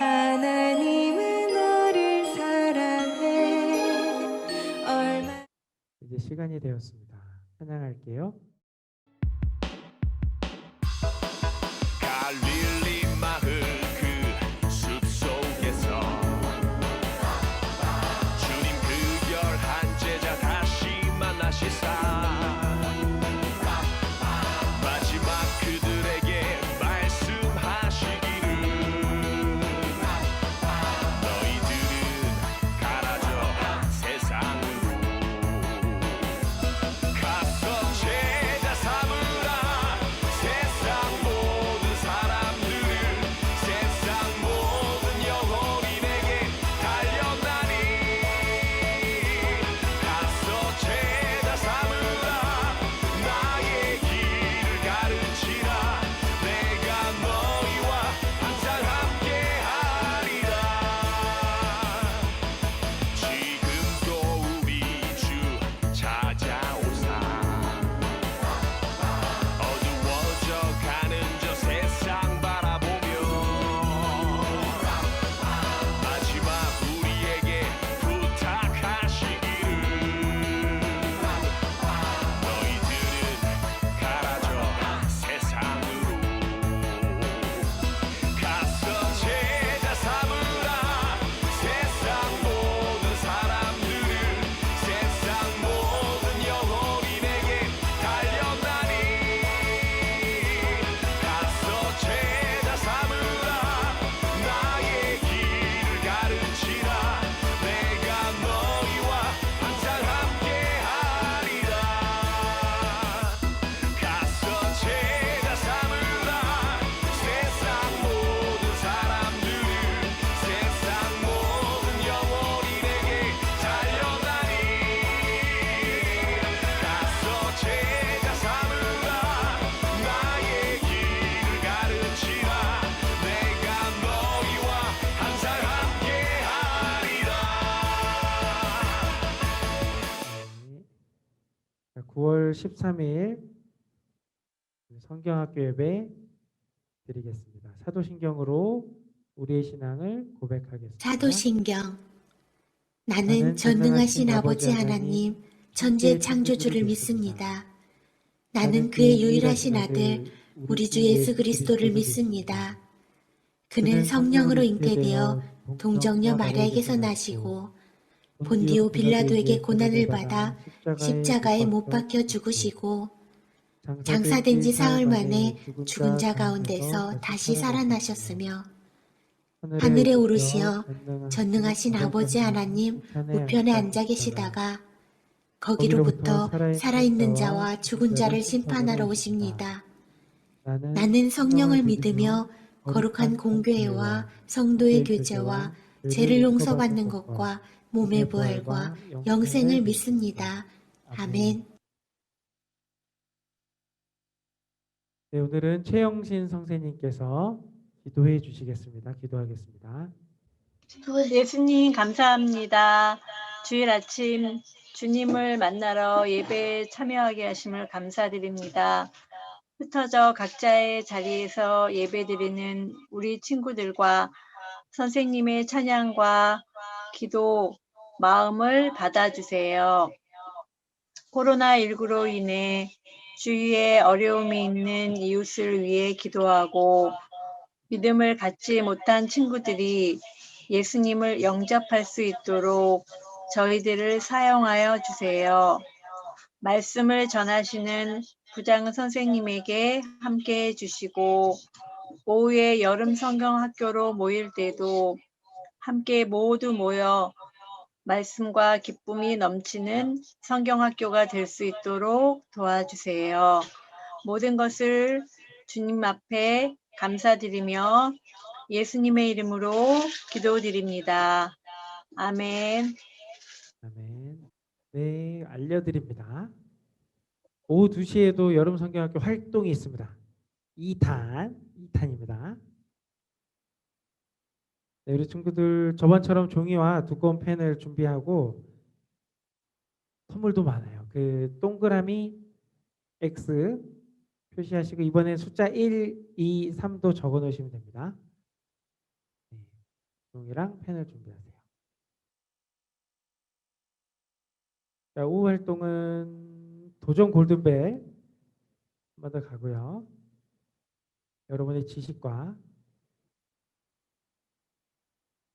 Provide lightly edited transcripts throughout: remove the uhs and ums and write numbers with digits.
하나님은 너를 사랑해 얼마. 이제 시간이 되었습니다. 찬양할게요. 갈릴리 마을 그 숲속에서 주님 그 열한 제자 다시 만나시사 마지막 그들에게 말씀하시기를 너희들은 가라져 세상으로 가서 제자 삼으라 세상 모든 사람들을 세상 모든 영혼인에게 달려나니 가서 제자 삼으라 나의 길을 가르치라 내가 너희와 항상 함께하리라 지금도 우리 주 찾아오사 어두워져 가는 저 세상 바라보며 마지막 우리에게 부탁하시기를 너희들은 가라져 세상으로 가서 제자 삼으라 세상 모든 사람들을 세상 모든 영혼인에게 달려나니 가서 제자 삼으라 나의 길을 가르치라 내가 너희와 항상 함께하리라 가서 제자 삼으라 세상 모든 사람들을 세상 모든 영혼인에게 달려나니 가서 제자 삼으라 나의 길을 가르치라 내가 너희와 항상 함께하리라. 네. 9월 13일 성경학교 예배 드리겠습니다. 사도신경으로 우리의 신앙을 고백하겠습니다. 사도신경. 나는 나는 전능하신 아버지 하나님, 천재 창조주를 믿습니다. 나는 그의 유일하신 아들, 우리 주 예수 그리스도를 믿습니다. 그는 성령으로 잉태되어 동정녀 마리아에게서 나시고 본디오 빌라도에게 고난을 받아 십자가에 못 박혀 죽으시고 장사된 지 사흘 만에 죽은 자 가운데서 다시 살아나셨으며 하늘에 오르시어 전능하신 아버지 하나님 우편에 앉아 계시다가 거기로부터 살아있는 자와 죽은 자를 심판하러 오십니다. 나는 성령을 믿으며 거룩한 공교회와 성도의 교제와 죄를 용서받는 것과 몸의 부활과 영생을 믿습니다. 아멘. 네, 오늘은 최영신 선생님께서 기도해 주시겠습니다. 기도하겠습니다. 예수님 감사합니다. 주일 아침 주님을 만나러 예배에 참여하게 하심을 감사드립니다. 흩어져 각자의 자리에서 예배드리는 우리 친구들과 선생님의 찬양과 기도 마음을 받아주세요. 코로나19로 인해 주위에 어려움이 있는 이웃을 위해 기도하고 믿음을 갖지 못한 친구들이 예수님을 영접할 수 있도록 저희들을 사용하여 주세요. 말씀을 전하시는 부장 선생님에게 함께해 주시고 오후에 여름 성경 학교로 모일 때도 함께 모두 모여 말씀과 기쁨이 넘치는 성경 학교가 될 수 있도록 도와주세요. 모든 것을 주님 앞에 감사드리며 예수님의 이름으로 기도드립니다. 아멘. 아멘. 네, 알려드립니다. 오후 2시에도 여름 성경학교 활동이 있습니다. 2탄입니다. 네, 우리 친구들 저번처럼 종이와 두꺼운 펜을 준비하고 선물도 많아요. 그 동그라미 X 표시하시고 이번엔 숫자 1, 2, 3도 적어 놓으시면 됩니다. 종이랑 펜을 준비하세요. 자, 오후 활동은 도전 골든벨 한 번 더 가고요. 여러분의 지식과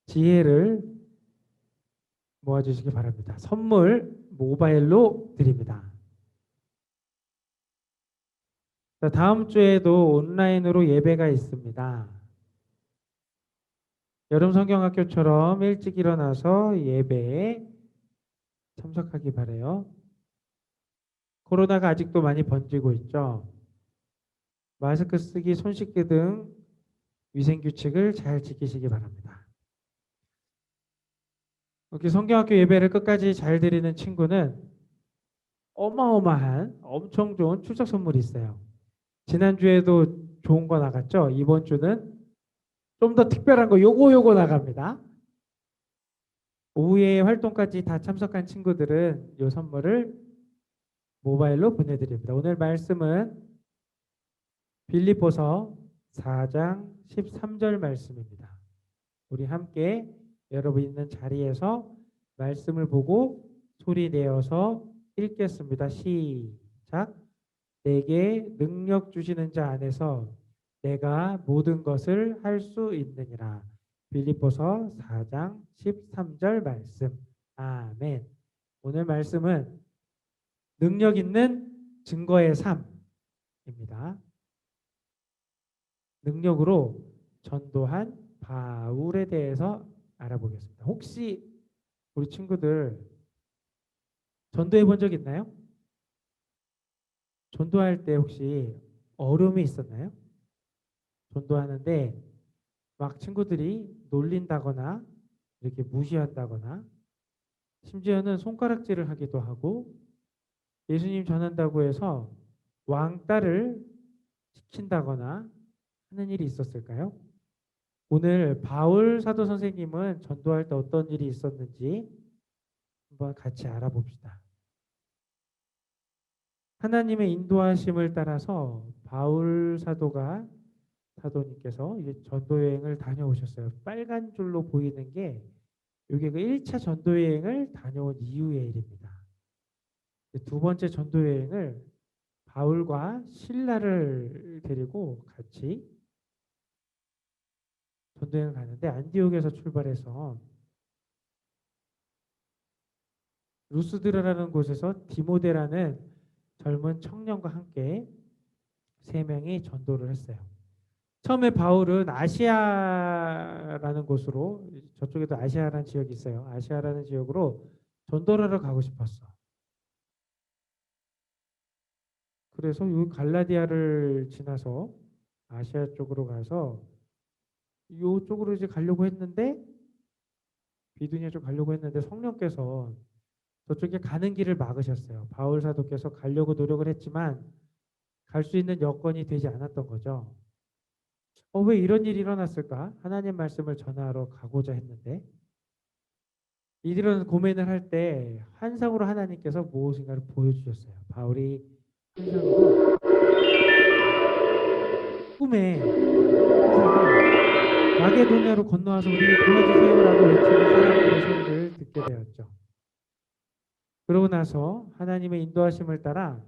지혜를 모아주시기 바랍니다. 선물 모바일로 드립니다. 자, 다음 주에도 온라인으로 예배가 있습니다. 여름 성경학교처럼 일찍 일어나서 예배에 참석하기 바래요. 코로나가 아직도 많이 번지고 있죠. 마스크 쓰기, 손 씻기 등 위생 규칙을 잘 지키시기 바랍니다. 이렇게 성경학교 예배를 끝까지 잘 드리는 친구는 어마어마한 엄청 좋은 출석 선물이 있어요. 지난주에도 좋은 거 나갔죠? 이번 주는 좀 더 특별한 거 요거 나갑니다. 오후에 활동까지 다 참석한 친구들은 이 선물을 모바일로 보내드립니다. 오늘 말씀은 빌립보서 4장 13절 말씀입니다. 우리 함께 여러분 있는 자리에서 말씀을 보고 소리 내어서 읽겠습니다. 시작. 내게 능력 주시는 자 안에서 내가 모든 것을 할 수 있느니라. 빌립보서 4장 13절 말씀. 아멘. 오늘 말씀은 능력 있는 증거의 삶입니다. 능력으로 전도한 바울에 대해서 알아보겠습니다. 혹시 우리 친구들 전도해 본 적 있나요? 전도할 때 혹시 어려움이 있었나요? 전도하는데 막 친구들이 놀린다거나 이렇게 무시한다거나 심지어는 손가락질을 하기도 하고 예수님 전한다고 해서 왕따를 시킨다거나 하는 일이 있었을까요? 오늘 바울 사도 선생님은 전도할 때 어떤 일이 있었는지 한번 같이 알아봅시다. 하나님의 인도하심을 따라서 바울 사도님께서 이제 전도 여행을 다녀오셨어요. 빨간 줄로 보이는 게 이게 그 1차 전도 여행을 다녀온 이후의 일입니다. 두 번째 전도 여행을 바울과 실라를 데리고 같이 전도 여행을 가는데 안디옥에서 출발해서 루스드라라는 곳에서 디모데라는 젊은 청년과 함께 3명이 전도를 했어요. 처음에 바울은 아시아라는 곳으로, 저쪽에도 아시아라는 지역이 있어요. 아시아라는 지역으로 전도를 하러 가고 싶었어. 그래서 이 갈라디아를 지나서 아시아 쪽으로 가서 이쪽으로 이제 가려고 했는데, 비두니아 쪽 가려고 했는데 성령께서 저쪽에 가는 길을 막으셨어요. 바울 사도께서 가려고 노력을 했지만 갈 수 있는 여건이 되지 않았던 거죠. 왜 이런 일이 일어났을까? 하나님 말씀을 전하러 가고자 했는데 이런 고민을 할 때 환상으로 하나님께서 무엇인가를 보여주셨어요. 바울이 환상으로 꿈에 환상에 마게도냐로 건너와서 우리를 도와주세요라고 외치는 사람들의 소리를 듣게 되었죠. 그러고 나서 하나님의 인도하심을 따라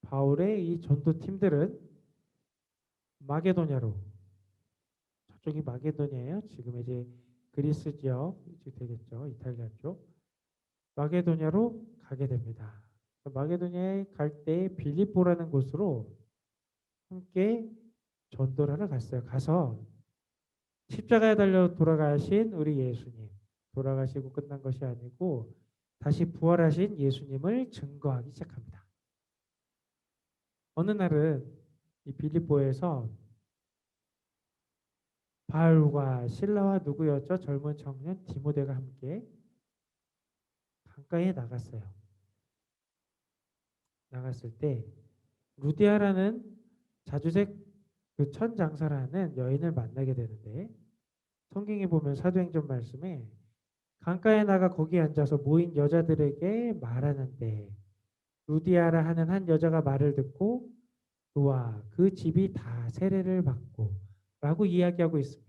바울의 이 전도팀들은 마게도냐로, 저쪽이 마게도냐예요. 지금 이제 그리스 지역 되겠죠. 이탈리아 쪽. 마게도냐로 가게 됩니다. 마게도냐에 갈 때 빌립보라는 곳으로 함께 전도를 하러 갔어요. 가서 십자가에 달려 돌아가신 우리 예수님, 돌아가시고 끝난 것이 아니고 다시 부활하신 예수님을 증거하기 시작합니다. 어느 날은 이 빌립보에서 바울과 실라와 누구였죠? 젊은 청년 디모데가 함께 강가에 나갔어요. 나갔을 때 루디아라는 자주색 그 천장사라는 여인을 만나게 되는데, 성경에 보면 사도행전 말씀에 강가에 나가 거기에 앉아서 모인 여자들에게 말하는데 루디아라 하는 한 여자가 말을 듣고 그와 그 집이 다 세례를 받고 라고 이야기하고 있습니다.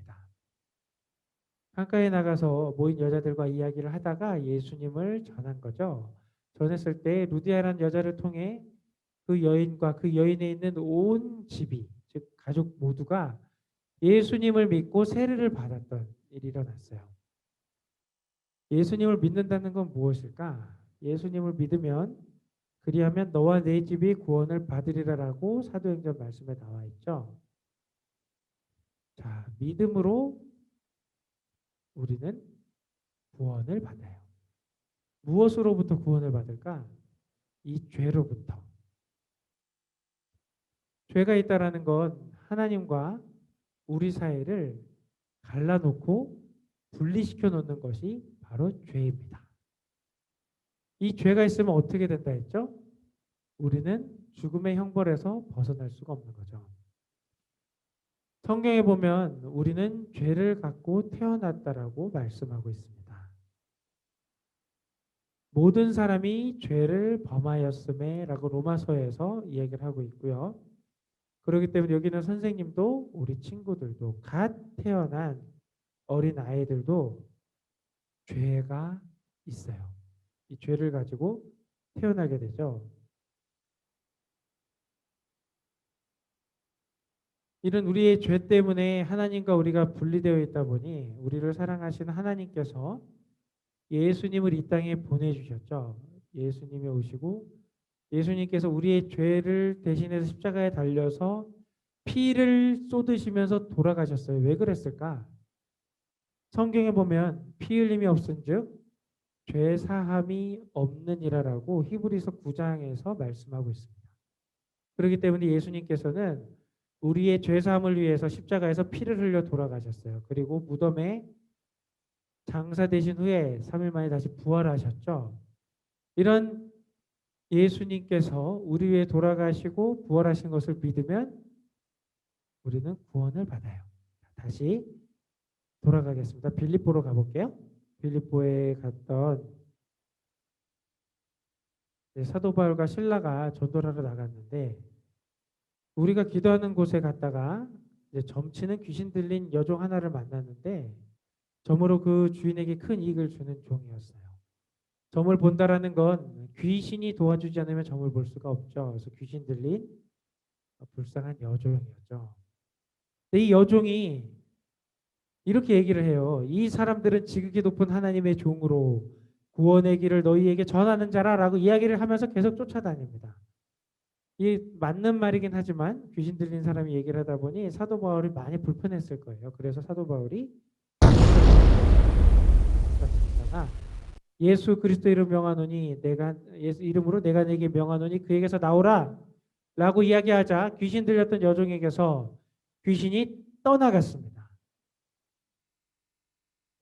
강가에 나가서 모인 여자들과 이야기를 하다가 예수님을 전한 거죠. 전했을 때 루디아라는 여자를 통해 그 여인과 그 여인에 있는 온 집이, 즉 가족 모두가 예수님을 믿고 세례를 받았던 일이 일어났어요. 예수님을 믿는다는 건 무엇일까? 예수님을 믿으면 그리하면 너와 내 집이 구원을 받으리라라고 사도행전 말씀에 나와 있죠. 자, 믿음으로 우리는 구원을 받아요. 무엇으로부터 구원을 받을까? 이 죄로부터. 죄가 있다라는 건 하나님과 우리 사이를 갈라놓고 분리시켜 놓는 것이 바로 죄입니다. 이 죄가 있으면 어떻게 된다 했죠? 우리는 죽음의 형벌에서 벗어날 수가 없는 거죠. 성경에 보면 우리는 죄를 갖고 태어났다라고 말씀하고 있습니다. 모든 사람이 죄를 범하였음에라고 로마서에서 이야기를 하고 있고요. 그렇기 때문에 여기는 선생님도 우리 친구들도 갓 태어난 어린 아이들도 죄가 있어요. 이 죄를 가지고 태어나게 되죠. 이런 우리의 죄 때문에 하나님과 우리가 분리되어 있다 보니 우리를 사랑하시는 하나님께서 예수님을 이 땅에 보내주셨죠. 예수님이 오시고 예수님께서 우리의 죄를 대신해서 십자가에 달려서 피를 쏟으시면서 돌아가셨어요. 왜 그랬을까? 성경에 보면 피 흘림이 없은즉 죄 사함이 없느니라라고 히브리서 9장에서 말씀하고 있습니다. 그렇기 때문에 예수님께서는 우리의 죄 사함을 위해서 십자가에서 피를 흘려 돌아가셨어요. 그리고 무덤에 장사되신 후에 3일 만에 다시 부활하셨죠. 이런 예수님께서 우리 위해 돌아가시고 부활하신 것을 믿으면 우리는 구원을 받아요. 다시 돌아가겠습니다. 빌립보로 가볼게요. 빌립보에 갔던 사도 바울과 실라가 전도를 하러 나갔는데 우리가 기도하는 곳에 갔다가 이제 점치는 귀신 들린 여종 하나를 만났는데 점으로 그 주인에게 큰 이익을 주는 종이었어요. 점을 본다라는 건 귀신이 도와주지 않으면 점을 볼 수가 없죠. 그래서 귀신 들린 불쌍한 여종이었죠. 근데 이 여종이 이렇게 얘기를 해요. 이 사람들은 지극히 높은 하나님의 종으로 구원의 길을 너희에게 전하는 자라라고 이야기를 하면서 계속 쫓아다닙니다. 이 맞는 말이긴 하지만 귀신 들린 사람이 얘기를 하다 보니 사도 바울이 많이 불편했을 거예요. 그래서 사도 바울이 예수 그리스도 이름 명하노니 예수 이름으로 내가 네게 명하노니 그에게서 나오라 라고 이야기하자 귀신 들렸던 여종에게서 귀신이 떠나갔습니다.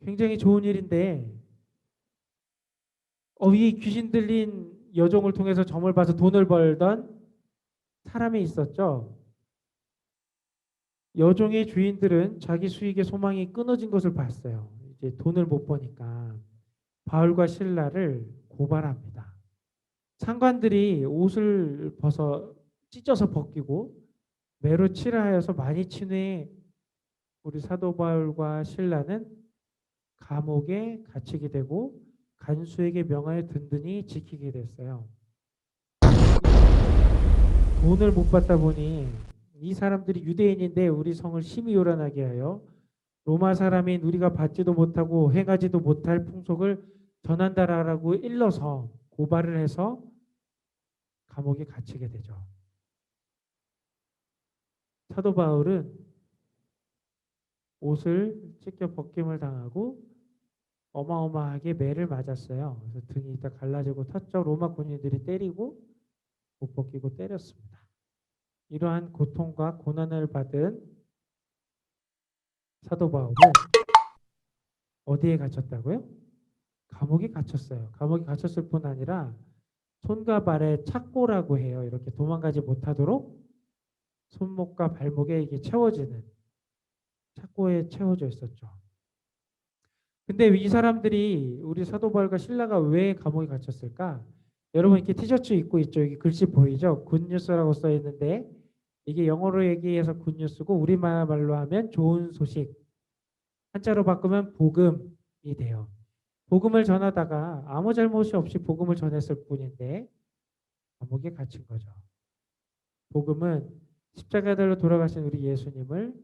굉장히 좋은 일인데 이 귀신 들린 여종을 통해서 점을 봐서 돈을 벌던 사람이 있었죠. 여종의 주인들은 자기 수익의 소망이 끊어진 것을 봤어요. 이제 돈을 못 버니까 바울과 실라를 고발합니다. 상관들이 옷을 찢어서 벗기고 매로 칠하여서 많이 친 후에 우리 사도 바울과 실라는 감옥에 갇히게 되고 간수에게 명하여 든든히 지키게 됐어요. 돈을 못 받다 보니 이 사람들이 유대인인데 우리 성을 심히 요란하게 하여 로마 사람인 우리가 받지도 못하고 행하지도 못할 풍속을 전한다라고 일러서 고발을 해서 감옥에 갇히게 되죠. 사도 바울은 옷을 찢겨 벗김을 당하고 어마어마하게 매를 맞았어요. 그래서 등이 다 갈라지고 텄죠. 로마 군인들이 때리고 못 벗기고 때렸습니다. 이러한 고통과 고난을 받은 사도 바울은 어디에 갇혔다고요? 감옥에 갇혔어요. 감옥에 갇혔을 뿐 아니라 손과 발에 착고라고 해요. 이렇게 도망가지 못하도록 손목과 발목에 이게 채워지는 착고에 채워져 있었죠. 근데 이 사람들이 우리 사도 바울과 실라가 왜 감옥에 갇혔을까? 여러분 이렇게 티셔츠 입고 있죠. 여기 글씨 보이죠? 굿뉴스라고 써 있는데 이게 영어로 얘기해서 굿뉴스고 우리말로 하면 좋은 소식. 한자로 바꾸면 복음이 돼요. 복음을 전하다가 아무 잘못이 없이 복음을 전했을 뿐인데 감옥에 갇힌 거죠. 복음은 십자가들로 돌아가신 우리 예수님을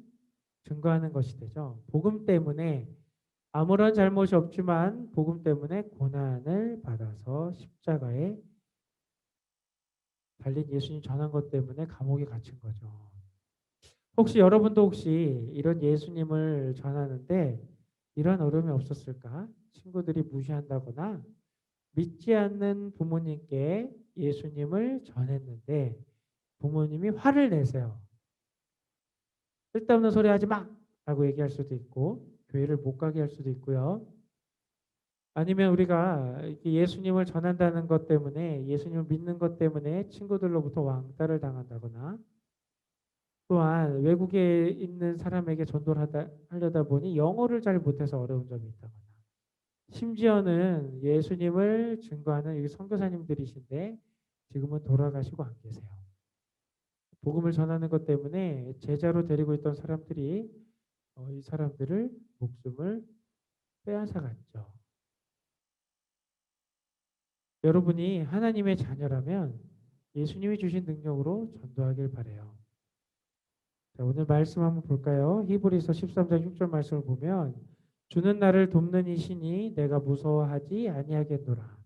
증거하는 것이 되죠. 복음 때문에 아무런 잘못이 없지만 복음 때문에 고난을 받아서 십자가에 달린 예수님 전한 것 때문에 감옥에 갇힌 거죠. 혹시 여러분도 혹시 이런 예수님을 전하는데 이런 어려움이 없었을까? 친구들이 무시한다거나 믿지 않는 부모님께 예수님을 전했는데 부모님이 화를 내세요. 쓸데없는 소리 하지 마! 라고 얘기할 수도 있고 교회를 못 가게 할 수도 있고요. 아니면 우리가 이렇게 예수님을 전한다는 것 때문에 예수님을 믿는 것 때문에 친구들로부터 왕따를 당한다거나 또한 외국에 있는 사람에게 전도를 하려다 보니 영어를 잘 못해서 어려운 점이 있다거나 심지어는 예수님을 증거하는 이 선교사님들이신데 지금은 돌아가시고 안 계세요. 복음을 전하는 것 때문에 제자로 데리고 있던 사람들이 이 사람들을 목숨을 빼앗아 갔죠. 여러분이 하나님의 자녀라면 예수님이 주신 능력으로 전도하길 바라요. 자, 오늘 말씀 한번 볼까요? 히브리서 13장 6절 말씀을 보면 주는 나를 돕는 이시니 내가 무서워하지 아니하겠노라.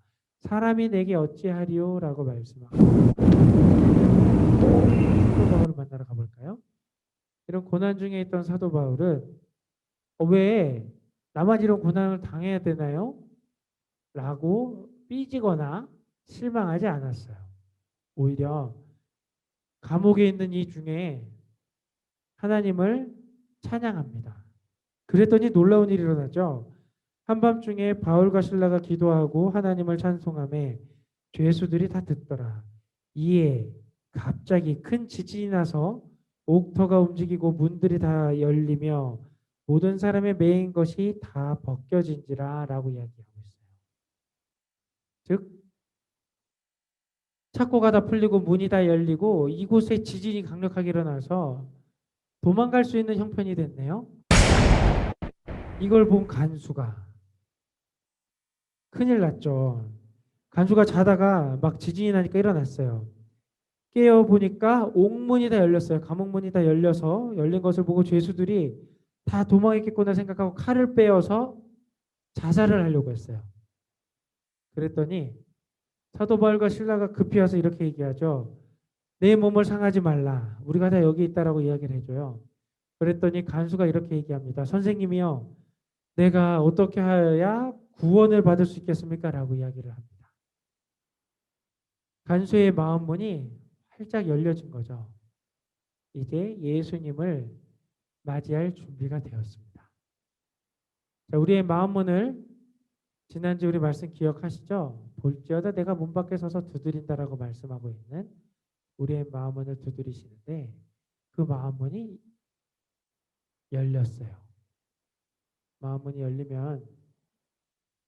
사람이 내게 어찌하리요? 라고 말씀하고 사도 바울을 만나러 가볼까요? 이런 고난 중에 있던 사도 바울은 왜 나만 이런 고난을 당해야 되나요? 라고 삐지거나 실망하지 않았어요. 오히려 감옥에 있는 이 중에 하나님을 찬양합니다. 그랬더니 놀라운 일이 일어났죠. 한밤중에 바울과 실라가 기도하고 하나님을 찬송하며 죄수들이 다 듣더라. 이에 갑자기 큰 지진이 나서 옥터가 움직이고 문들이 다 열리며 모든 사람의 매인 것이 다 벗겨진지라 라고 이야기하고 있어요. 즉 창고가 다 풀리고 문이 다 열리고 이곳에 지진이 강력하게 일어나서 도망갈 수 있는 형편이 됐네요. 이걸 본 간수가 큰일 났죠. 간수가 자다가 막 지진이 나니까 일어났어요. 깨어 보니까 옥문이 다 열렸어요. 감옥문이 다 열려서 열린 것을 보고 죄수들이 다 도망했겠구나 생각하고 칼을 빼어서 자살을 하려고 했어요. 그랬더니 사도 바울과 실라가 급히 와서 이렇게 얘기하죠. 내 몸을 상하지 말라. 우리가 다 여기 있다라고 이야기를 해줘요. 그랬더니 간수가 이렇게 얘기합니다. 선생님이요. 내가 어떻게 하여야 구원을 받을 수 있겠습니까? 라고 이야기를 합니다. 간수의 마음문이 활짝 열려진 거죠. 이제 예수님을 맞이할 준비가 되었습니다. 자, 우리의 마음문을 지난주 우리 말씀 기억하시죠? 볼지어다 내가 문 밖에 서서 두드린다라고 말씀하고 있는 우리의 마음문을 두드리시는데 그 마음문이 열렸어요. 마음문이 열리면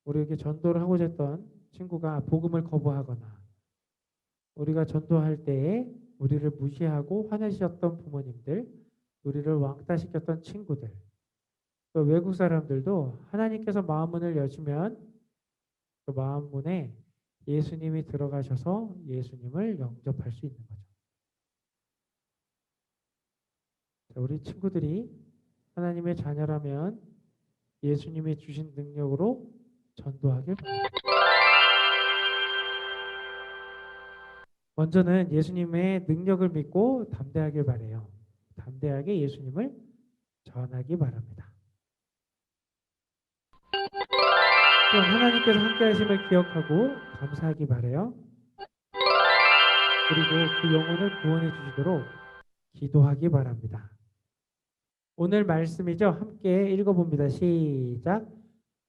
우리에게 전도를 하고자 했던 친구가 복음을 거부하거나 우리가 전도할 때에 우리를 무시하고 화내셨던 부모님들, 우리를 왕따시켰던 친구들, 또 외국 사람들도 하나님께서 마음문을 여시면 그 마음문에 예수님이 들어가셔서 예수님을 영접할 수 있는 거죠. 자, 우리 친구들이 하나님의 자녀라면 예수님이 주신 능력으로 전도하길 바랍니다. 먼저는 예수님의 능력을 믿고 담대하길 바라요. 담대하게 예수님을 전하기 바랍니다. 그럼 하나님께서 함께 하심을 기억하고 감사하기 바라요. 그리고 그 영혼을 구원해 주시도록 기도하기 바랍니다. 오늘 말씀이죠. 함께 읽어봅니다. 시작.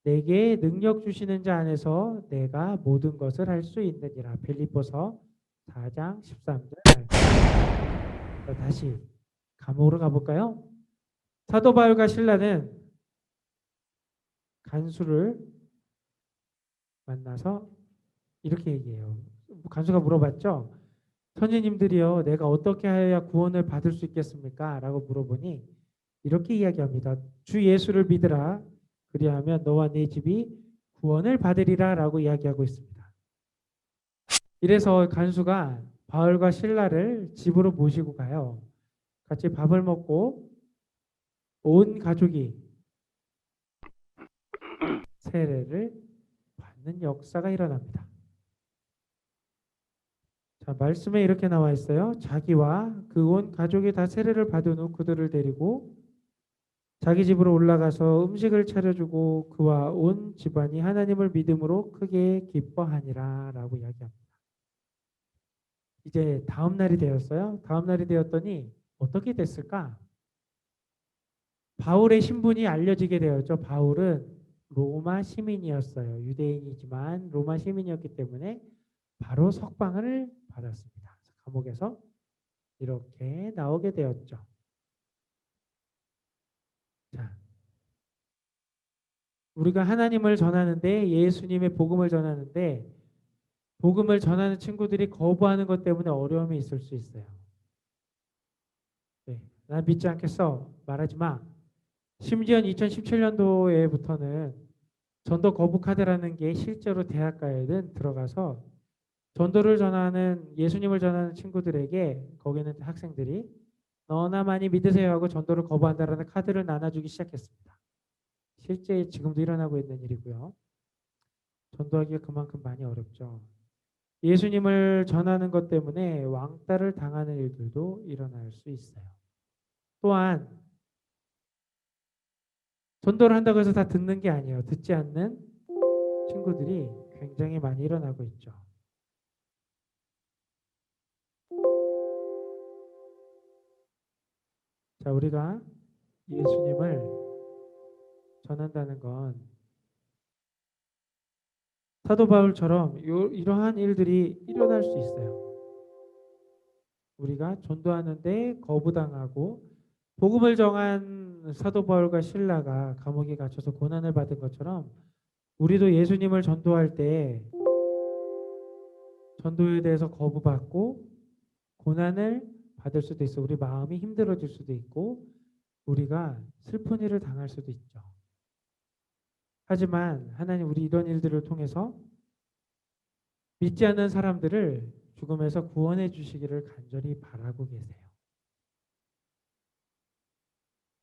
내게 능력 주시는 자 안에서 내가 모든 것을 할 수 있느니라. 빌립보서 4장 13절. 다시 감옥으로 가볼까요? 사도 바울과 실라는 간수를 만나서 이렇게 얘기해요. 간수가 물어봤죠. 선생님들이요, 내가 어떻게 해야 구원을 받을 수 있겠습니까? 라고 물어보니 이렇게 이야기합니다. 주 예수를 믿으라. 그리하면 너와 네 집이 구원을 받으리라 라고 이야기하고 있습니다. 이래서 간수가 바울과 실라를 집으로 모시고 가요. 같이 밥을 먹고 온 가족이 세례를 받는 역사가 일어납니다. 자, 말씀에 이렇게 나와 있어요. 자기와 그 온 가족이 다 세례를 받은 후 그들을 데리고 자기 집으로 올라가서 음식을 차려주고 그와 온 집안이 하나님을 믿음으로 크게 기뻐하니라 라고 이야기합니다. 이제 다음 날이 되었어요. 다음 날이 되었더니 어떻게 됐을까? 바울의 신분이 알려지게 되었죠. 바울은 로마 시민이었어요. 유대인이지만 로마 시민이었기 때문에 바로 석방을 받았습니다. 감옥에서 이렇게 나오게 되었죠. 자, 우리가 하나님을 전하는데 예수님의 복음을 전하는데 복음을 전하는 친구들이 거부하는 것 때문에 어려움이 있을 수 있어요. 네, 난 믿지 않겠어. 말하지 마. 심지어 2017년도에부터는 전도 거부 카드라는 게 실제로 대학가에든 들어가서 전도를 전하는 예수님을 전하는 친구들에게 거기는 학생들이 너나 많이 믿으세요 하고 전도를 거부한다라는 카드를 나눠주기 시작했습니다. 실제 지금도 일어나고 있는 일이고요. 전도하기가 그만큼 많이 어렵죠. 예수님을 전하는 것 때문에 왕따를 당하는 일들도 일어날 수 있어요. 또한 전도를 한다고 해서 다 듣는 게 아니에요. 듣지 않는 친구들이 굉장히 많이 일어나고 있죠. 자, 우리가 예수님을 전한다는 건 사도 바울처럼 이러한 일들이 일어날 수 있어요. 우리가 전도하는데 거부당하고 복음을 정한 사도 바울과 실라가 감옥에 갇혀서 고난을 받은 것처럼 우리도 예수님을 전도할 때 전도에 대해서 거부받고 고난을 받을 수도 있어. 우리 마음이 힘들어질 수도 있고 우리가 슬픈 일을 당할 수도 있죠. 하지만 하나님 우리 이런 일들을 통해서 믿지 않는 사람들을 죽음에서 구원해 주시기를 간절히 바라고 계세요.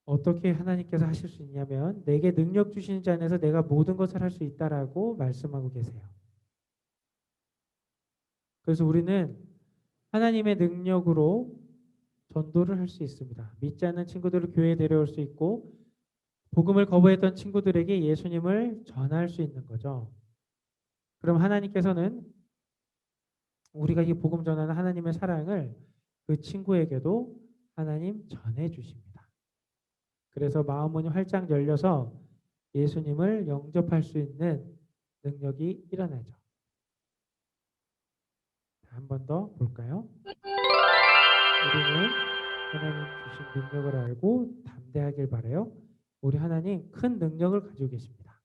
어떻게 하나님께서 하실 수 있냐면 내게 능력 주시는 자 안에서 내가 모든 것을 할 수 있다라고 말씀하고 계세요. 그래서 우리는 하나님의 능력으로 전도를 할 수 있습니다. 믿지 않는 친구들을 교회에 데려올 수 있고 복음을 거부했던 친구들에게 예수님을 전할 수 있는 거죠. 그럼 하나님께서는 우리가 이 복음 전하는 하나님의 사랑을 그 친구에게도 하나님 전해 주십니다. 그래서 마음문이 활짝 열려서 예수님을 영접할 수 있는 능력이 일어나죠. 한 번 더 볼까요? 우리는 하나님 주신 능력을 알고 담대하길 바라요. 우리 하나님 큰 능력을 가지고 계십니다.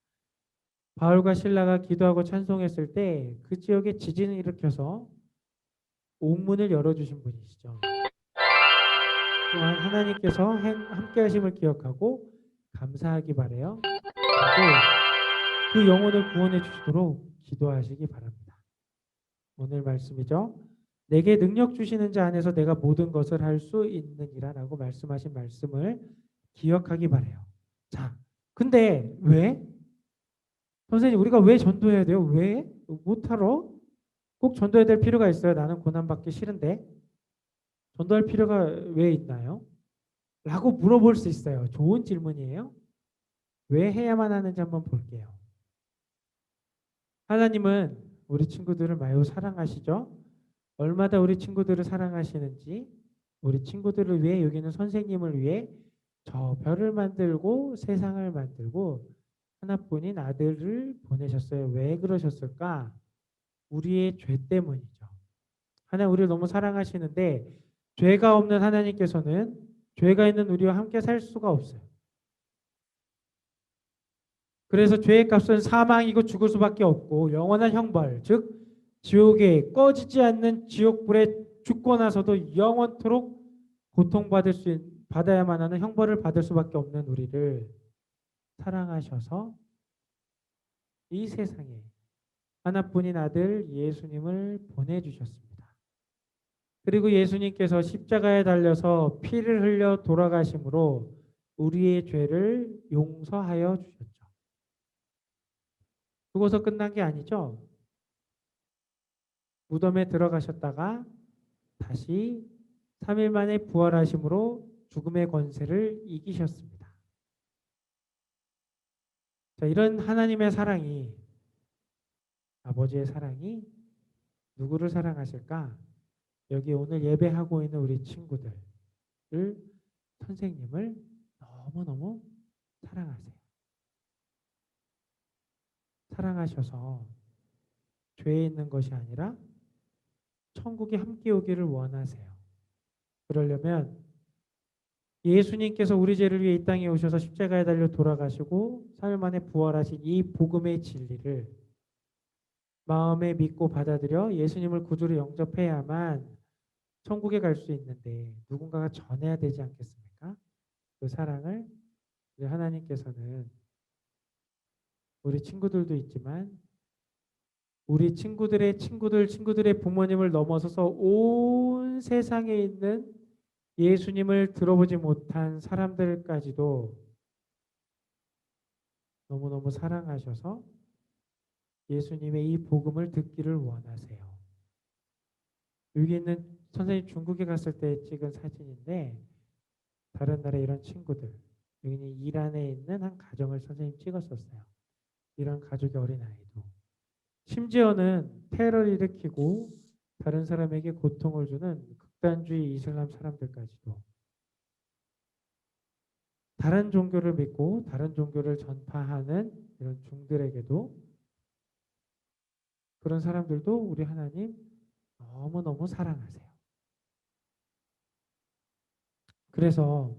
바울과 실라가 기도하고 찬송했을 때 그 지역에 지진을 일으켜서 옥문을 열어주신 분이시죠. 또한 하나님께서 함께 하심을 기억하고 감사하기 바라요. 그리고 그 영혼을 구원해 주시도록 기도하시기 바랍니다. 오늘 말씀이죠. 내게 능력 주시는 자 안에서 내가 모든 것을 할 수 있느니라 라고 말씀하신 말씀을 기억하기 바라요. 자, 근데 왜? 선생님 우리가 왜 전도해야 돼요? 왜? 못하러? 꼭 전도해야 될 필요가 있어요. 나는 고난받기 싫은데 전도할 필요가 왜 있나요? 라고 물어볼 수 있어요. 좋은 질문이에요. 왜 해야만 하는지 한번 볼게요. 하나님은 우리 친구들을 매우 사랑하시죠? 얼마나 우리 친구들을 사랑하시는지 우리 친구들을 위해 여기는 선생님을 위해 저 별을 만들고 세상을 만들고 하나뿐인 아들을 보내셨어요. 왜 그러셨을까? 우리의 죄 때문이죠. 하나님 우리를 너무 사랑하시는데 죄가 없는 하나님께서는 죄가 있는 우리와 함께 살 수가 없어요. 그래서 죄의 값은 사망이고 죽을 수밖에 없고 영원한 형벌, 즉 지옥에 꺼지지 않는 지옥불에 죽고 나서도 영원토록 고통받을 수 받아야만 하는 형벌을 받을 수밖에 없는 우리를 사랑하셔서 이 세상에 하나뿐인 아들 예수님을 보내주셨습니다. 그리고 예수님께서 십자가에 달려서 피를 흘려 돌아가심으로 우리의 죄를 용서하여 주셨죠. 죽어서 끝난 게 아니죠. 무덤에 들어가셨다가 다시 3일 만에 부활하심으로 죽음의 권세를 이기셨습니다. 자, 이런 하나님의 사랑이, 아버지의 사랑이 누구를 사랑하실까? 여기 오늘 예배하고 있는 우리 친구들을, 선생님을 너무너무 사랑하세요. 사랑하셔서 죄에 있는 것이 아니라 천국에 함께 오기를 원하세요. 그러려면 예수님께서 우리 죄를 위해 이 땅에 오셔서 십자가에 달려 돌아가시고 3일 만에 부활하신 이 복음의 진리를 마음에 믿고 받아들여 예수님을 구주로 영접해야만 천국에 갈 수 있는데 누군가가 전해야 되지 않겠습니까? 그 사랑을 우리 하나님께서는 우리 친구들도 있지만 우리 친구들의 친구들의 부모님을 넘어서서 온 세상에 있는 예수님을 들어보지 못한 사람들까지도 너무너무 사랑하셔서 예수님의 이 복음을 듣기를 원하세요. 여기 있는 선생님 중국에 갔을 때 찍은 사진인데 다른 나라의 이런 친구들, 여기는 이란에 있는 한 가정을 선생님 찍었었어요. 이런 가족의 어린아이도. 심지어는 테러를 일으키고 다른 사람에게 고통을 주는 극단주의 이슬람 사람들까지도 다른 종교를 믿고 다른 종교를 전파하는 이런 중들에게도 그런 사람들도 우리 하나님 너무너무 사랑하세요. 그래서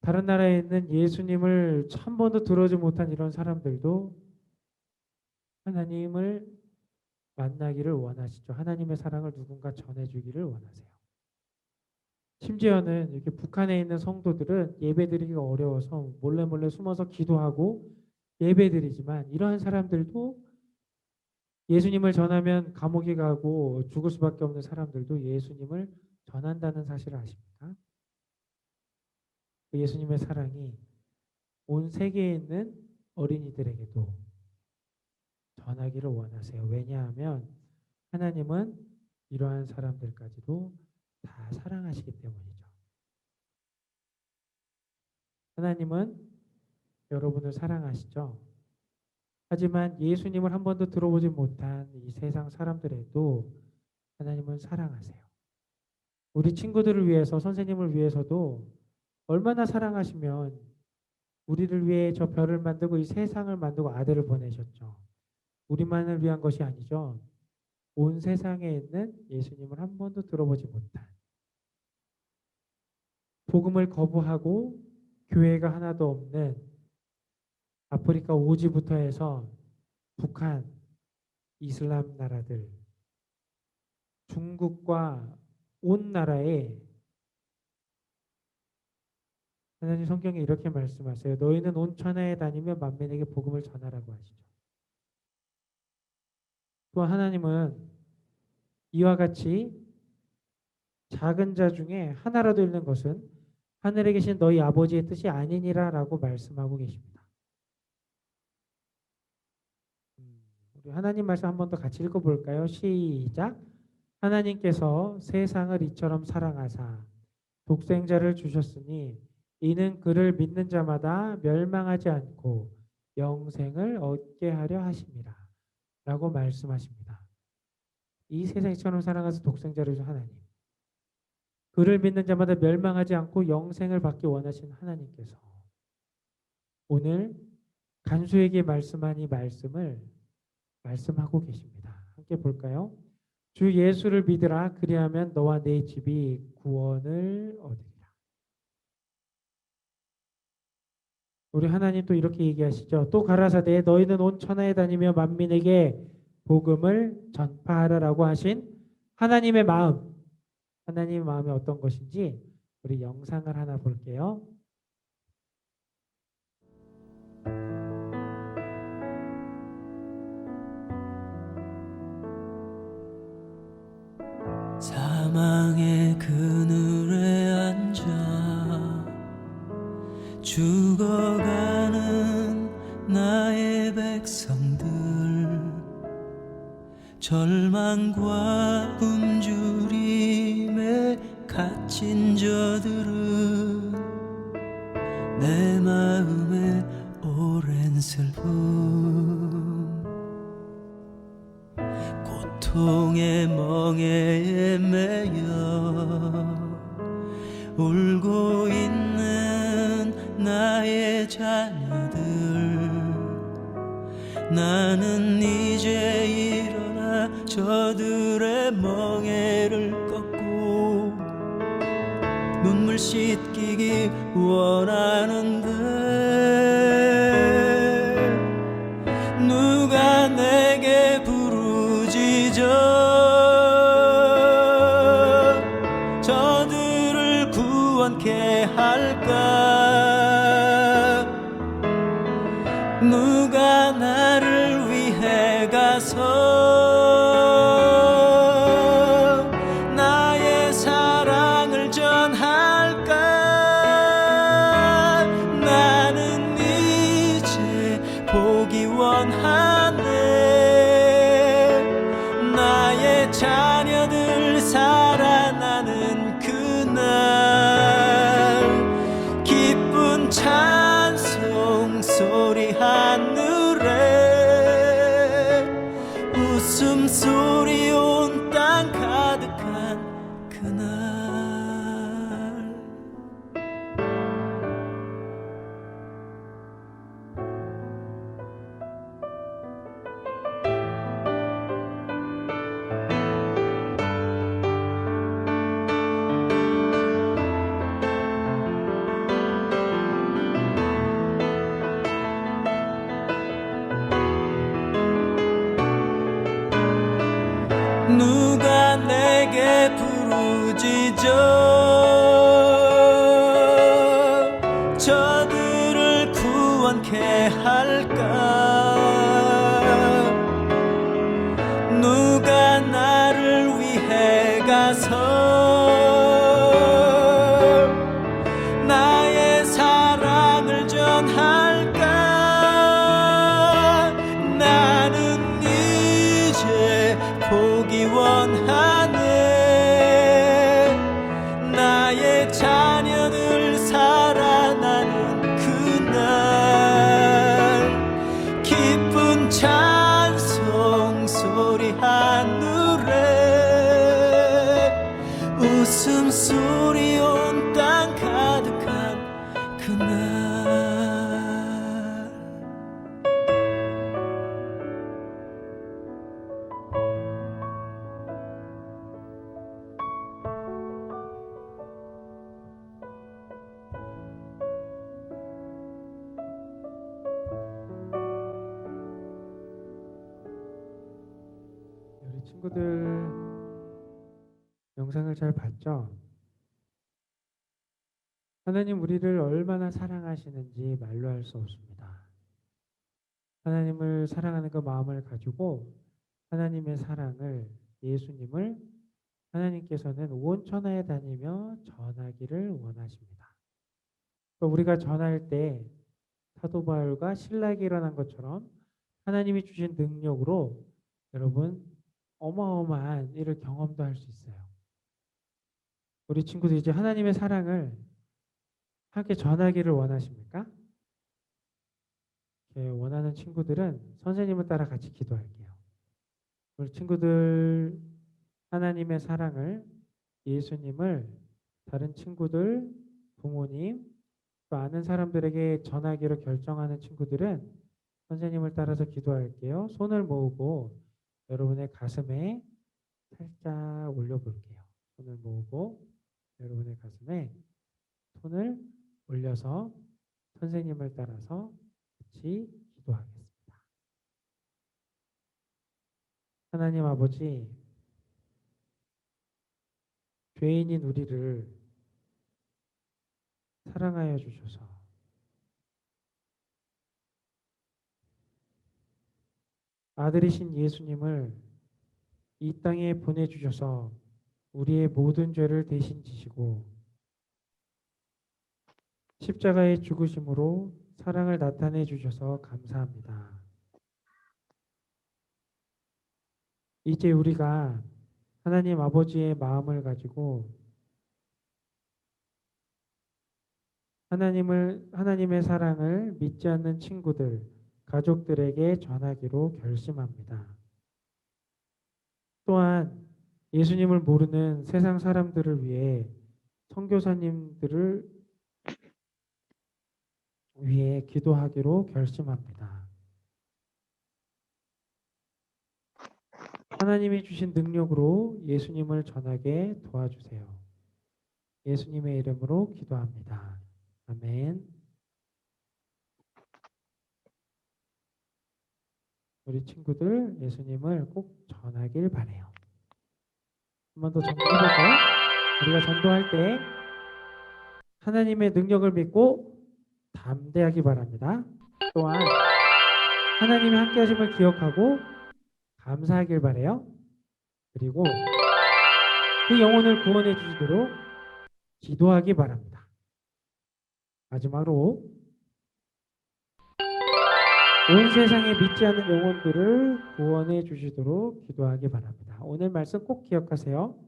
다른 나라에 있는 예수님을 한 번도 들어오지 못한 이런 사람들도 하나님을 만나기를 원하시죠. 하나님의 사랑을 누군가 전해주기를 원하세요. 심지어는 이렇게 북한에 있는 성도들은 예배드리기가 어려워서 몰래 숨어서 기도하고 예배드리지만 이러한 사람들도 예수님을 전하면 감옥에 가고 죽을 수밖에 없는 사람들도 예수님을 전한다는 사실을 아십니까? 그 예수님의 사랑이 온 세계에 있는 어린이들에게도 전하기를 원하세요. 왜냐하면 하나님은 이러한 사람들까지도 다 사랑하시기 때문이죠. 하나님은 여러분을 사랑하시죠. 하지만 예수님을 한 번도 들어보지 못한 이 세상 사람들에도 하나님은 사랑하세요. 우리 친구들을 위해서, 선생님을 위해서도 얼마나 사랑하시면 우리를 위해 저 별을 만들고 이 세상을 만들고 아들을 보내셨죠. 우리만을 위한 것이 아니죠. 온 세상에 있는 예수님을 한 번도 들어보지 못한, 복음을 거부하고 교회가 하나도 없는 아프리카 오지부터 해서 북한, 이슬람 나라들, 중국과 온 나라에 하나님 성경에 이렇게 말씀하세요. 너희는 온 천하에 다니며 만민에게 복음을 전하라고 하시죠. 또한 하나님은 이와 같이 작은 자 중에 하나라도 잃는 것은 하늘에 계신 너희 아버지의 뜻이 아니니라 라고 말씀하고 계십니다. 우리 하나님 말씀 한 번 더 같이 읽어볼까요? 시작. 하나님께서 세상을 이처럼 사랑하사 독생자를 주셨으니 이는 그를 믿는 자마다 멸망하지 않고 영생을 얻게 하려 하심이라 라고 말씀하십니다. 이 세상처럼 사랑하사 독생자를 주신 하나님, 그를 믿는 자마다 멸망하지 않고 영생을 받기 원하신 하나님께서 오늘 간수에게 말씀한 이 말씀을 말씀하고 계십니다. 함께 볼까요? 주 예수를 믿으라. 그리하면 너와 내 집이 구원을 얻으리라. 우리 하나님 또 이렇게 얘기하시죠. 또 가라사대 너희는 온 천하에 다니며 만민에게 복음을 전파하라라고 하신 하나님의 마음, 하나님의 마음이 어떤 것인지 우리 영상을 하나 볼게요. 사망의 그늘에 앉아 죽어가는 나의 백성들, 절망과 굶주림에 갇힌 저들은 내 마음에 오랜 슬픔, 고통의 멍에에 매여 울고 있는 나의 자녀들, 나는 이제 일어나 저들의 멍에를 꺾고 눈물 씻기기 원하는데, 누가 내게 부르짖어 저들을 구원케 할까? 누가 나를 위해 가서 나의 사랑을 전할까? 나는 이제 보기 원하네. 나의 자녀들 살아나는 그날, 기쁜 찬송 소리 하늘에, 웃음소리 온 땅 가득한 그날. 누가 내게 부르짖어 저들을 구원케 할까? 누가 나를 위해 가서 나의 사랑을 전할까? 나는 이제 보기 원하네. 나의 자녀들 살아나는 그날, 기쁜 찬송 소리 하늘에, 웃음소리 온 땅 가득한 그날. 우리 친구들 영상을 잘 봤죠? 하나님 우리를 얼마나 사랑하시는지 말로 할 수 없습니다. 하나님을 사랑하는 그 마음을 가지고 하나님의 사랑을, 예수님을 하나님께서는 온 천하에 다니며 전하기를 원하십니다. 그러니까 우리가 전할 때 사도 바울과 신락이 일어난 것처럼 하나님이 주신 능력으로 여러분 어마어마한 일을 경험도 할 수 있어요. 우리 친구들 이제 하나님의 사랑을 함께 전하기를 원하십니까? 원하는 친구들은 선생님을 따라 같이 기도할게요. 우리 친구들 하나님의 사랑을, 예수님을 다른 친구들, 부모님, 또 아는 사람들에게 전하기로 결정하는 친구들은 선생님을 따라서 기도할게요. 손을 모으고 여러분의 가슴에 살짝 올려볼게요. 손을 모으고 여러분의 가슴에 손을 올려서 선생님을 따라서 같이 기도하겠습니다. 하나님 아버지, 죄인인 우리를 사랑하여 주셔서 아들이신 예수님을 이 땅에 보내주셔서 우리의 모든 죄를 대신 지시고 십자가의 죽으심으로 사랑을 나타내 주셔서 감사합니다. 이제 우리가 하나님 아버지의 마음을 가지고 하나님의 사랑을 믿지 않는 친구들, 가족들에게 전하기로 결심합니다. 또한 예수님을 모르는 세상 사람들을 위해 선교사님들을 위해 기도하기로 결심합니다. 하나님이 주신 능력으로 예수님을 전하게 도와주세요. 예수님의 이름으로 기도합니다. 아멘. 우리 친구들 예수님을 꼭 전하길 바래요. 한 번 더 정리해볼까요? 우리가 전도할 때 하나님의 능력을 믿고 담대하기 바랍니다. 또한 하나님의 함께 하심을 기억하고 감사하길 바래요. 그리고 그 영혼을 구원해 주시도록 기도하기 바랍니다. 마지막으로 온 세상에 믿지 않는 영혼들을 구원해 주시도록 기도하기 바랍니다. 오늘 말씀 꼭 기억하세요.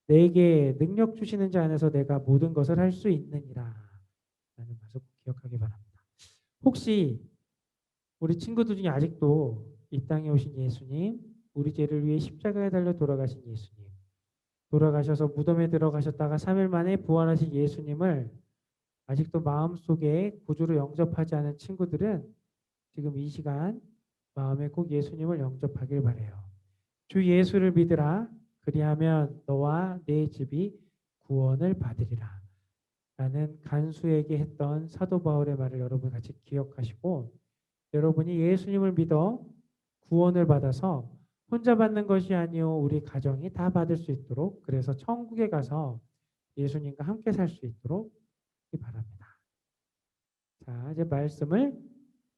내게 능력 주시는 자 안에서 내가 모든 것을 할 수 있느니라 라는 말씀 꼭 기억하기 바랍니다. 혹시 우리 친구들 중에 아직도 이 땅에 오신 예수님, 우리 죄를 위해 십자가에 달려 돌아가신 예수님, 돌아가셔서 무덤에 들어가셨다가 3일 만에 부활하신 예수님을 아직도 마음속에 구주로 영접하지 않은 친구들은 지금 이 시간 마음에 꼭 예수님을 영접하길 바라요. 주 예수를 믿으라. 그리하면 너와 내 집이 구원을 받으리라. 라는 간수에게 했던 사도 바울의 말을 여러분 같이 기억하시고 여러분이 예수님을 믿어 구원을 받아서 혼자 받는 것이 아니요 우리 가정이 다 받을 수 있도록 그래서 천국에 가서 예수님과 함께 살 수 있도록 바랍니다. 자, 이제 말씀을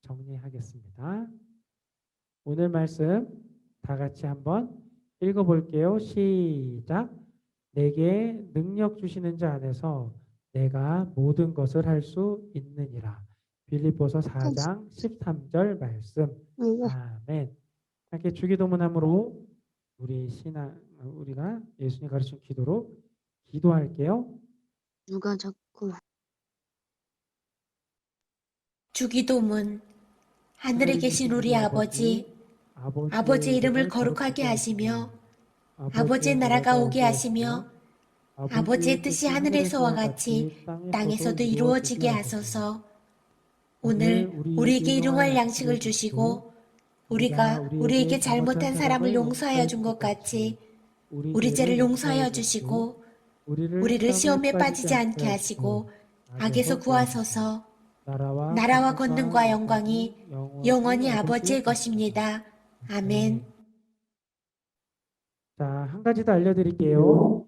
정리하겠습니다. 오늘 말씀 다 같이 한번 읽어볼게요. 시작. 내게 능력 주시는 자 안에서 내가 모든 것을 할 수 있느니라. 빌립보서 4장 13절 말씀. 아멘. 함께 주기도문함으로 우리가 예수님 가르친 기도로 기도할게요. 누가 자꾸 주기도문. 하늘에 계신 우리 아버지, 아버지의 이름을 거룩하게 하시며 아버지의 나라가 오게 하시며 아버지의 뜻이 하늘에서와 같이 땅에서도 이루어지게 하소서. 오늘 우리에게 일용할 양식을 주시고 우리가 우리에게 잘못한 사람을 용서하여 준 것 같이 우리 죄를 용서하여 주시고 우리를 시험에 빠지지 않게 하시고 악에서 구하소서. 나라와 권능과 영광이 영원히 아버지의 것입니다. 아멘. 자, 한 가지 더 알려드릴게요.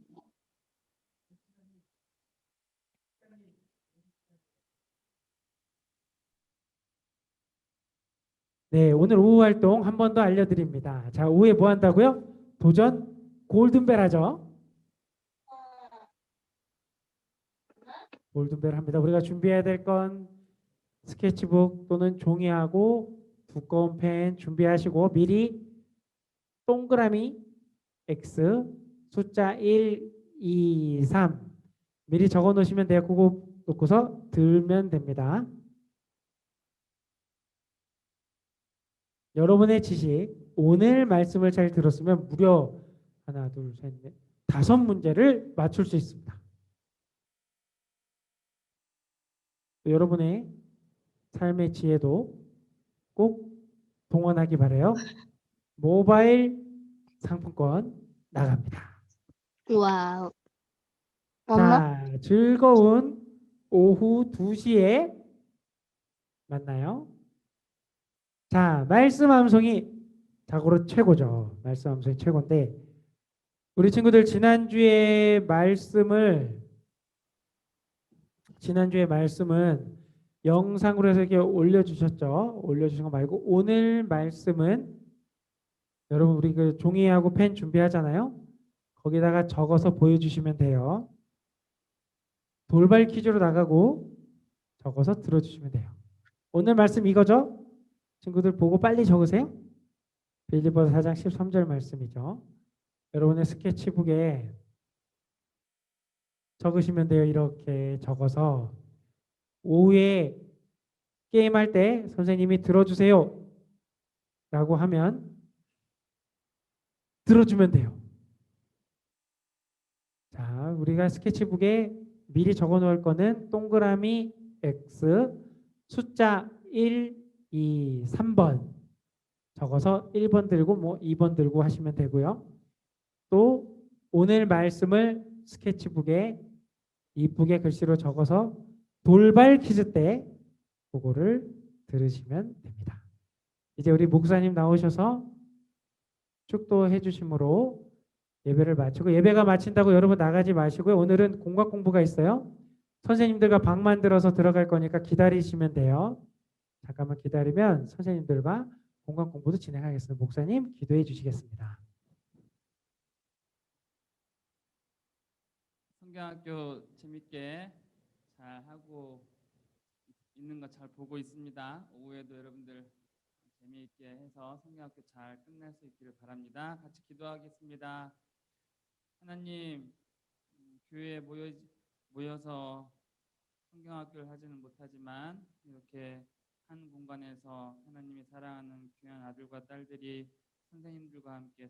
네, 오늘 오후 활동 한 번 더 알려드립니다. 자, 오후에 뭐 한다고요? 도전 골든벨 하죠? 골든벨 합니다. 우리가 준비해야 될 건 스케치북 또는 종이하고 두꺼운 펜 준비하시고 미리 동그라미 X 숫자 1, 2, 3 미리 적어 놓으시면 돼요. 그거 놓고서 들면 됩니다. 여러분의 지식 오늘 말씀을 잘 들었으면 무려 하나, 둘, 셋, 넷, 5문제를 맞출 수 있습니다. 여러분의 삶의 지혜도 꼭 동원하기 바라요. 모바일 상품권 나갑니다. 와우. 엄마? 자, 즐거운 오후 2시에 만나요. 자, 말씀 암송이 자고로 최고죠. 말씀 암송이 최고인데 우리 친구들 지난주에 말씀을 지난주에 말씀은 영상으로 해서 이렇게 올려주셨죠. 올려주신 거 말고 오늘 말씀은 여러분 우리 그 종이하고 펜 준비하잖아요. 거기다가 적어서 보여주시면 돼요. 돌발 퀴즈로 나가고 적어서 들어주시면 돼요. 오늘 말씀 이거죠? 친구들 보고 빨리 적으세요. 빌립보서 4장 13절 말씀이죠. 여러분의 스케치북에 적으시면 돼요. 이렇게 적어서 오후에 게임할 때 선생님이 들어주세요 라고 하면 들어주면 돼요. 자, 우리가 스케치북에 미리 적어 놓을 거는 동그라미 X 숫자 1, 2, 3번 적어서 1번 들고 뭐 2번 들고 하시면 되고요. 또 오늘 말씀을 스케치북에 이쁘게 글씨로 적어서 돌발 퀴즈 때 그거를 들으시면 됩니다. 이제 우리 목사님 나오셔서 축도해 주심으로 예배를 마치고, 예배가 마친다고 여러분 나가지 마시고요. 오늘은 공각 공부가 있어요. 선생님들과 방만 들어서 들어갈 거니까 기다리시면 돼요. 잠깐만 기다리면 선생님들과 공각 공부도 진행하겠습니다. 목사님 기도해 주시겠습니다. 성경학교 재밌게 잘 하고 있는 거 잘 보고 있습니다. 오후에도 여러분들 재미있게 해서 성경학교 잘 끝낼 수 있기를 바랍니다. 같이 기도하겠습니다. 하나님, 교회에 모여서 성경학교를 하지는 못하지만 이렇게 한 공간에서 하나님이 사랑하는 귀한 아들과 딸들이 선생님들과 함께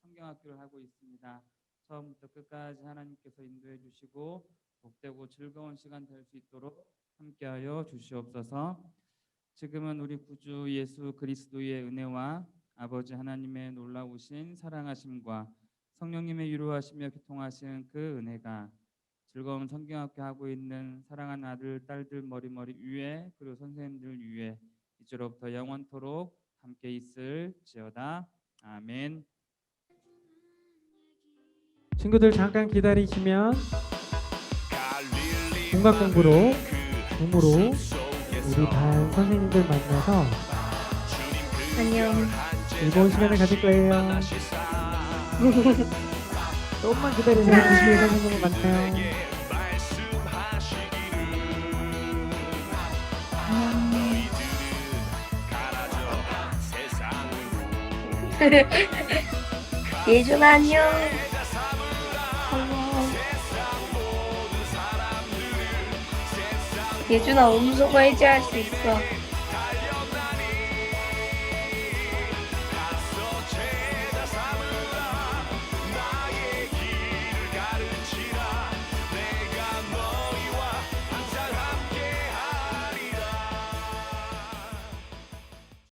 성경학교를 하고 있습니다. 처음부터 끝까지 하나님께서 인도해 주시고 복되고 즐거운 시간 될 수 있도록 함께하여 주시옵소서. 지금은 우리 구주 예수 그리스도의 은혜와 아버지 하나님의 놀라우신 사랑하심과 성령님의 위로하시며 교통하시는 그 은혜가 즐거운 성경학교 하고 있는 사랑하는 아들, 딸들 머리머리 위에 그리고 선생님들 위에 이제로부터 영원토록 함께 있을지어다. 아멘. 친구들 잠깐 기다리시면 공각 공부로 우리 반 선생님들 만나서 안녕. 즐거운 시간을 가질 거예요. 조금만 기다리세요. 2시에 선생님을 만나요. 예준아 안녕. 예준아 음소거 해제할 수 있어.